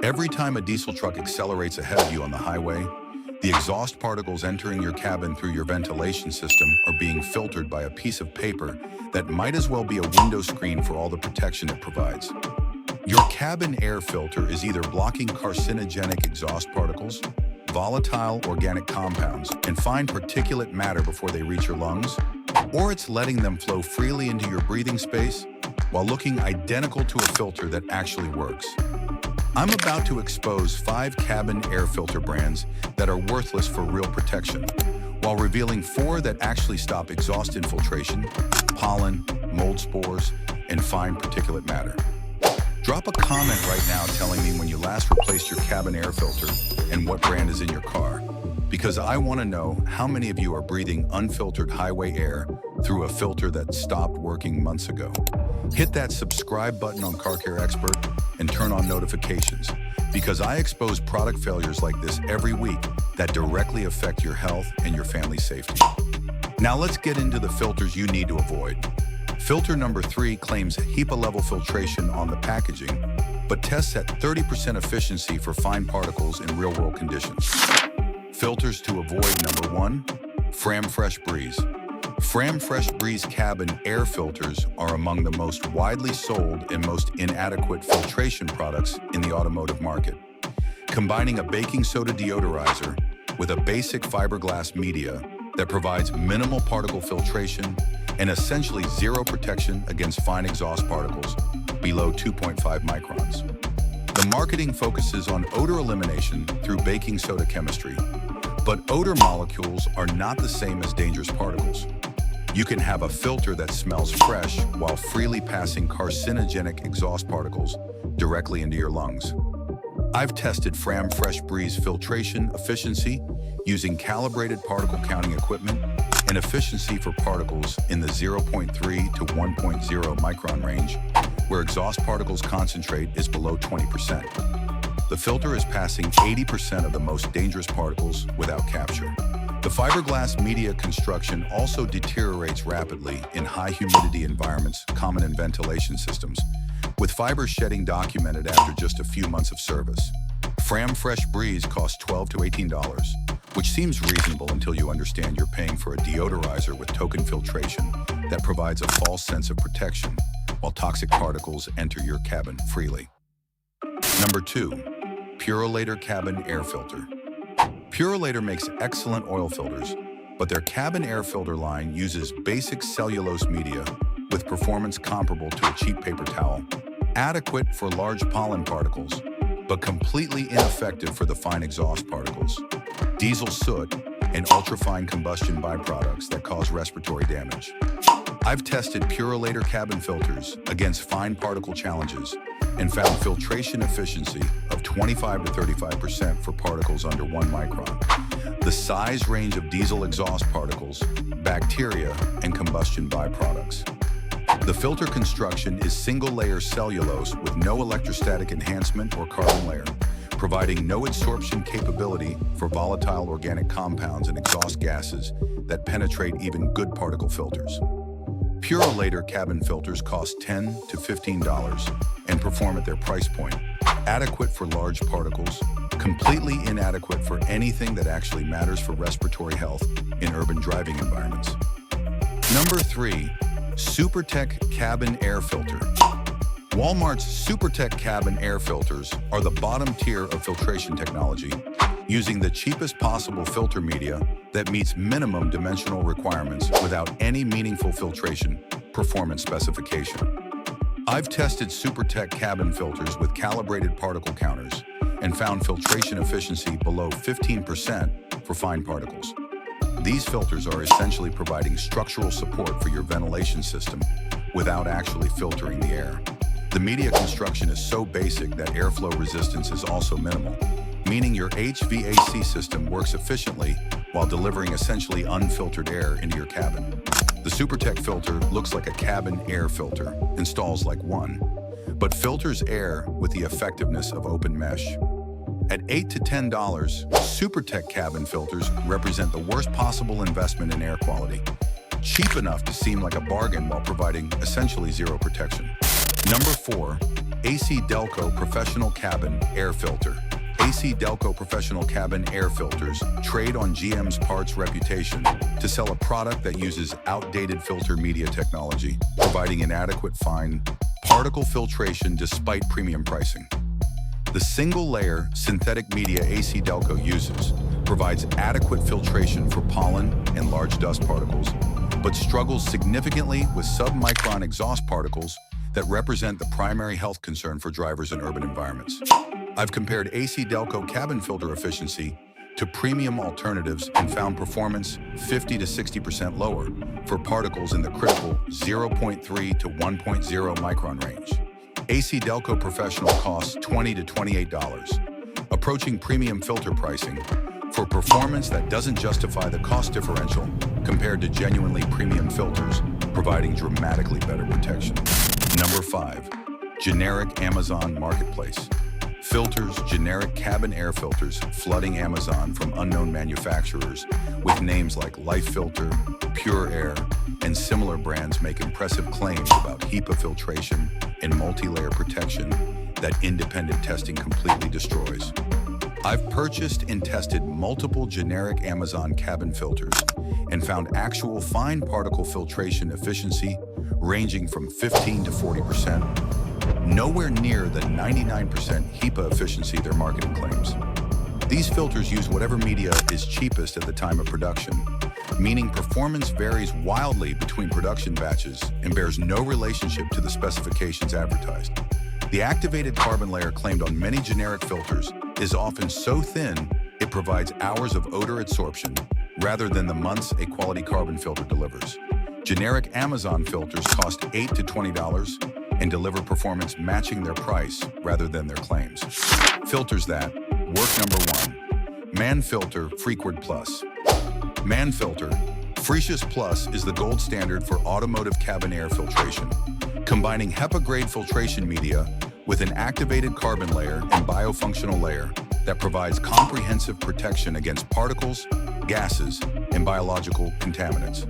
Every time a diesel truck accelerates ahead of you on the highway, the exhaust particles entering your cabin through your ventilation system are being filtered by a piece of paper that might as well be a window screen for all the protection it provides. Your cabin air filter is either blocking carcinogenic exhaust particles, volatile organic compounds, and fine particulate matter before they reach your lungs, or it's letting them flow freely into your breathing space while looking identical to a filter that actually works. I'm about to expose 5 cabin air filter brands that are worthless for real protection, while revealing 4 that actually stop exhaust infiltration, pollen, mold spores, and fine particulate matter. Drop a comment right now telling me when you last replaced your cabin air filter and what brand is in your car, because I want to know how many of you are breathing unfiltered highway air through a filter that stopped working months ago. Hit that subscribe button on Car Care Expert and turn on notifications, because I expose product failures like this every week that directly affect your health and your family's safety. Now let's get into the filters you need to avoid. Filter number 3 claims HEPA level filtration on the packaging, but tests at 30% efficiency for fine particles in real-world conditions. Filters to avoid: number 1, Fram Fresh Breeze. Fram Fresh Breeze cabin air filters are among the most widely sold and most inadequate filtration products in the automotive market. Combining a baking soda deodorizer with a basic fiberglass media that provides minimal particle filtration and essentially zero protection against fine exhaust particles below 2.5 microns. The marketing focuses on odor elimination through baking soda chemistry, but odor molecules are not the same as dangerous particles. You can have a filter that smells fresh while freely passing carcinogenic exhaust particles directly into your lungs. I've tested Fram Fresh Breeze filtration efficiency using calibrated particle counting equipment and efficiency for particles in the 0.3 to 1.0 micron range, where exhaust particles concentrate is below 20%. The filter is passing 80% of the most dangerous particles without capture. The fiberglass media construction also deteriorates rapidly in high humidity environments common in ventilation systems, with fiber shedding documented after just a few months of service. Fram Fresh Breeze costs $12 to $18, which seems reasonable until you understand you're paying for a deodorizer with token filtration that provides a false sense of protection while toxic particles enter your cabin freely. Number 2, Purolator Cabin Air Filter. Purolator makes excellent oil filters, but their cabin air filter line uses basic cellulose media with performance comparable to a cheap paper towel, adequate for large pollen particles, but completely ineffective for the fine exhaust particles, diesel soot, and ultrafine combustion byproducts that cause respiratory damage. I've tested Purolator cabin filters against fine particle challenges and found filtration efficiency of 25 to 35% for particles under 1 micron, the size range of diesel exhaust particles, bacteria, and combustion byproducts. The filter construction is single-layer cellulose with no electrostatic enhancement or carbon layer, providing no adsorption capability for volatile organic compounds and exhaust gases that penetrate even good particle filters. Purolator cabin filters cost $10 to $15 and perform at their price point, adequate for large particles, completely inadequate for anything that actually matters for respiratory health in urban driving environments. Number 3, SuperTech Cabin Air Filter. Walmart's SuperTech Cabin Air Filters are the bottom tier of filtration technology, using the cheapest possible filter media that meets minimum dimensional requirements without any meaningful filtration performance specification. I've tested SuperTech cabin filters with calibrated particle counters and found filtration efficiency below 15% for fine particles. These filters are essentially providing structural support for your ventilation system without actually filtering the air. The media construction is so basic that airflow resistance is also minimal, meaning your HVAC system works efficiently while delivering essentially unfiltered air into your cabin. The SuperTech filter looks like a cabin air filter, installs like one, but filters air with the effectiveness of open mesh. At $8 to $10, SuperTech cabin filters represent the worst possible investment in air quality, cheap enough to seem like a bargain while providing essentially zero protection. Number 4, AC Delco Professional Cabin Air Filter. AC Delco Professional Cabin Air Filters trade on GM's parts reputation to sell a product that uses outdated filter media technology, providing inadequate fine particle filtration despite premium pricing. The single-layer synthetic media AC Delco uses provides adequate filtration for pollen and large dust particles, but struggles significantly with submicron exhaust particles that represent the primary health concern for drivers in urban environments. I've compared AC Delco cabin filter efficiency to premium alternatives and found performance 50 to 60% lower for particles in the critical 0.3 to 1.0 micron range. AC Delco Professional costs $20 to $28, approaching premium filter pricing for performance that doesn't justify the cost differential compared to genuinely premium filters, providing dramatically better protection. Number 5. Generic Amazon Marketplace. Filters, generic cabin air filters flooding Amazon from unknown manufacturers with names like Life Filter, Pure Air, and similar brands make impressive claims about HEPA filtration and multi-layer protection that independent testing completely destroys. I've purchased and tested multiple generic Amazon cabin filters and found actual fine particle filtration efficiency ranging from 15 to 40%, nowhere near the 99% HEPA efficiency their marketing claims. These filters use whatever media is cheapest at the time of production, meaning performance varies wildly between production batches and bears no relationship to the specifications advertised. The activated carbon layer claimed on many generic filters is often so thin it provides hours of odor adsorption rather than the months a quality carbon filter delivers. Generic Amazon filters cost $8 to $20 and deliver performance matching their price rather than their claims. Filters that work. Number 1. Man Filter Frequid Plus. Man Filter Frequid Plus is the gold standard for automotive cabin air filtration, combining HEPA-grade filtration media with an activated carbon layer and biofunctional layer that provides comprehensive protection against particles, gases, and biological contaminants.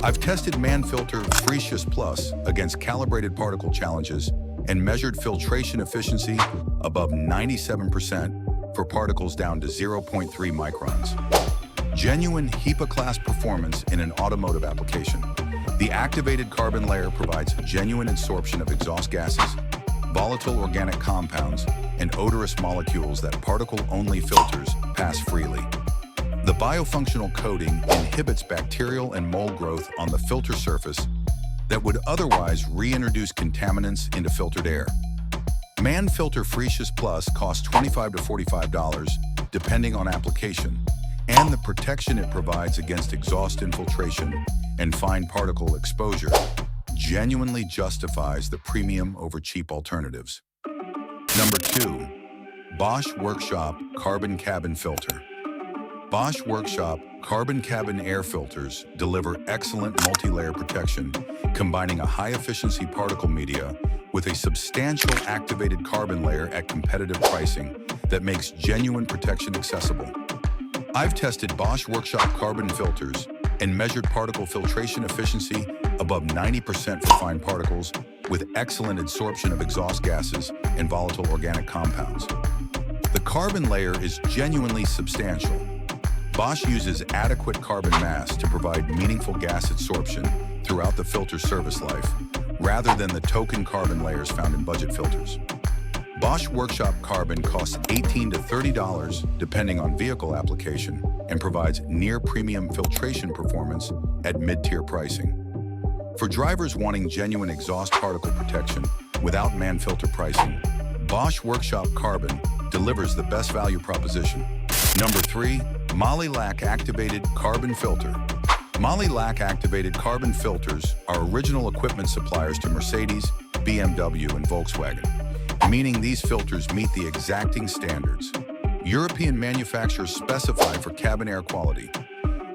I've tested Man Filter Frequid Plus against calibrated particle challenges and measured filtration efficiency above 97% for particles down to 0.3 microns. Genuine HEPA-class performance in an automotive application. The activated carbon layer provides genuine adsorption of exhaust gases, volatile organic compounds, and odorous molecules that particle-only filters pass freely. The biofunctional coating inhibits bacterial and mold growth on the filter surface that would otherwise reintroduce contaminants into filtered air. Man Filter Frequid Plus costs $25 to $45 depending on application, and the protection it provides against exhaust infiltration and fine particle exposure genuinely justifies the premium over cheap alternatives. Number 2. Bosch Workshop Carbon Cabin Filter. Bosch Workshop Carbon Cabin Air Filters deliver excellent multi-layer protection, combining a high-efficiency particle media with a substantial activated carbon layer at competitive pricing that makes genuine protection accessible. I've tested Bosch Workshop carbon filters and measured particle filtration efficiency above 90% for fine particles with excellent adsorption of exhaust gases and volatile organic compounds. The carbon layer is genuinely substantial. Bosch uses adequate carbon mass to provide meaningful gas adsorption throughout the filter service life, rather than the token carbon layers found in budget filters. Bosch Workshop Carbon costs $18 to $30 depending on vehicle application and provides near-premium filtration performance at mid-tier pricing. For drivers wanting genuine exhaust particle protection without man filter pricing, Bosch Workshop Carbon delivers the best value proposition. Number 3. Moly-Lac Activated Carbon Filter. Moly-Lac Activated Carbon Filters are original equipment suppliers to Mercedes, BMW, and Volkswagen, meaning these filters meet the exacting standards European manufacturers specify for cabin air quality.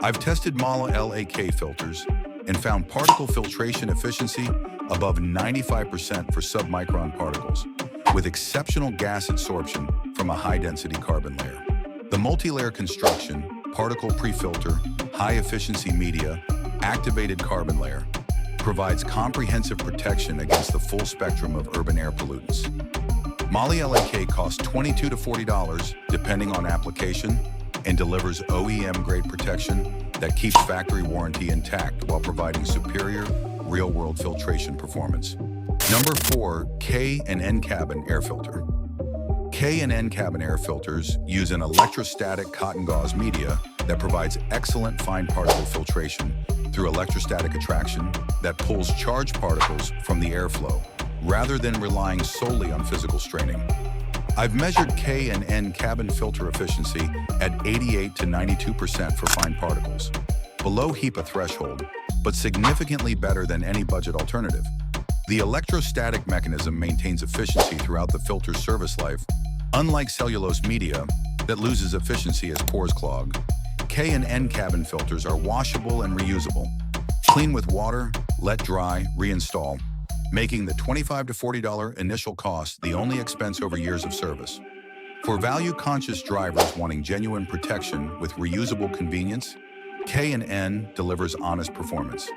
I've tested Moly-Lac filters and found particle filtration efficiency above 95% for submicron particles, with exceptional gas adsorption from a high-density carbon layer. The multi-layer construction, particle pre-filter, high-efficiency media, activated carbon layer, provides comprehensive protection against the full spectrum of urban air pollutants. Molly LAK costs $22 to $40 depending on application and delivers OEM-grade protection that keeps factory warranty intact while providing superior, real-world filtration performance. Number 4, K and N cabin air filter. K and N cabin air filters use an electrostatic cotton gauze media that provides excellent fine particle filtration through electrostatic attraction that pulls charged particles from the airflow, rather than relying solely on physical straining. I've measured K and N cabin filter efficiency at 88 to 92% for fine particles, below HEPA threshold, but significantly better than any budget alternative. The electrostatic mechanism maintains efficiency throughout the filter's service life, unlike cellulose media that loses efficiency as pores clog. K and N cabin filters are washable and reusable. Clean with water, let dry, reinstall, making the $25 to $40 initial cost the only expense over years of service. For value-conscious drivers wanting genuine protection with reusable convenience, K and N delivers honest performance.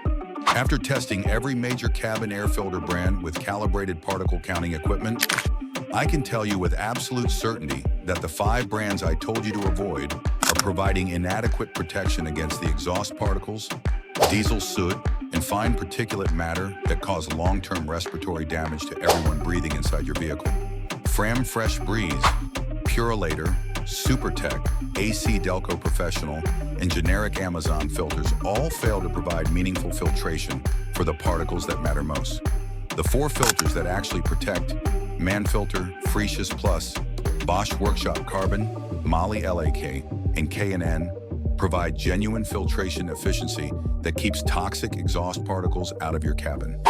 After testing every major cabin air filter brand with calibrated particle counting equipment, I can tell you with absolute certainty that the 5 brands I told you to avoid are providing inadequate protection against the exhaust particles, diesel soot, and fine particulate matter that cause long-term respiratory damage to everyone breathing inside your vehicle. Fram Fresh Breeze, Purolator, SuperTech, AC Delco Professional, and generic Amazon filters all fail to provide meaningful filtration for the particles that matter most. The 4 filters that actually protect, Manfilter, Fresius Plus, Bosch Workshop Carbon, Molly LAK, and K&N, provide genuine filtration efficiency that keeps toxic exhaust particles out of your cabin.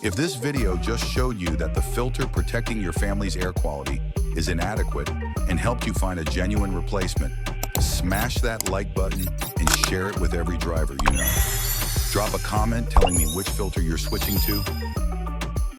If this video just showed you that the filter protecting your family's air quality is inadequate and helped you find a genuine replacement, smash that like button and share it with every driver you know. Drop a comment telling me which filter you're switching to,